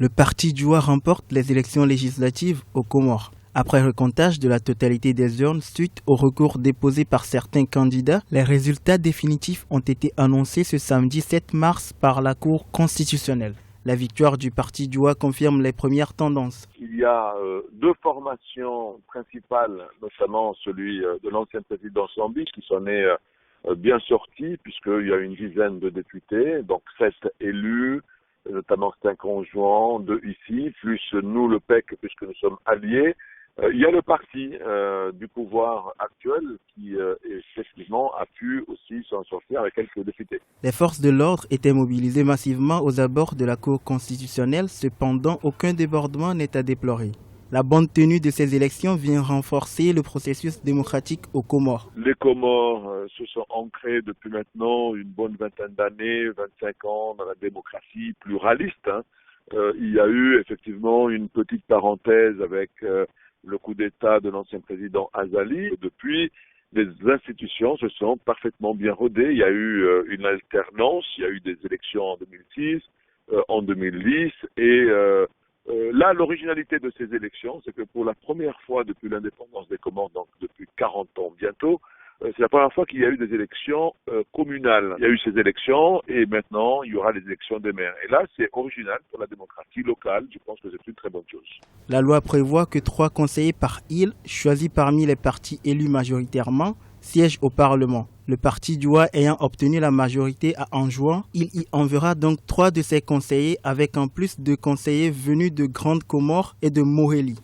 Le parti Dioua remporte les élections législatives aux Comores. Après recomptage de la totalité des urnes suite au recours déposé par certains candidats, les résultats définitifs ont été annoncés ce samedi 7 mars par la Cour constitutionnelle. La victoire du parti Dioua confirme les premières tendances. Il y a deux formations principales, notamment celui de l'ancien président Sambi, qui s'en est bien sorti, puisqu'il y a une dizaine de députés, donc 7 élus, notamment 5 conjoints, 2 ici, plus nous, le PEC, puisque nous sommes alliés. Il y a le parti du pouvoir actuel qui, effectivement, a pu aussi s'en sortir avec quelques députés. Les forces de l'ordre étaient mobilisées massivement aux abords de la Cour constitutionnelle, cependant aucun débordement n'est à déplorer. La bonne tenue de ces élections vient renforcer le processus démocratique aux Comores. Les Comores se sont ancrés depuis maintenant une bonne vingtaine d'années, 25 ans dans la démocratie pluraliste. Il y a eu effectivement une petite parenthèse avec le coup d'État de l'ancien président Azali. Depuis, les institutions se sont parfaitement bien rodées. Il y a eu une alternance, il y a eu des élections en 2006, en 2010 et là, l'originalité de ces élections, c'est que pour la première fois depuis l'indépendance des Comores, donc depuis 40 ans bientôt, c'est la première fois qu'il y a eu des élections communales. Il y a eu ces élections et maintenant, il y aura les élections des maires. Et là, c'est original pour la démocratie locale. Je pense que c'est une très bonne chose. La loi prévoit que 3 conseillers par île, choisis parmi les partis élus majoritairement, siègent au Parlement. Le parti Dioua ayant obtenu la majorité à Anjouan, il y enverra donc 3 de ses conseillers avec en plus 2 conseillers venus de Grande Comore et de Morélie.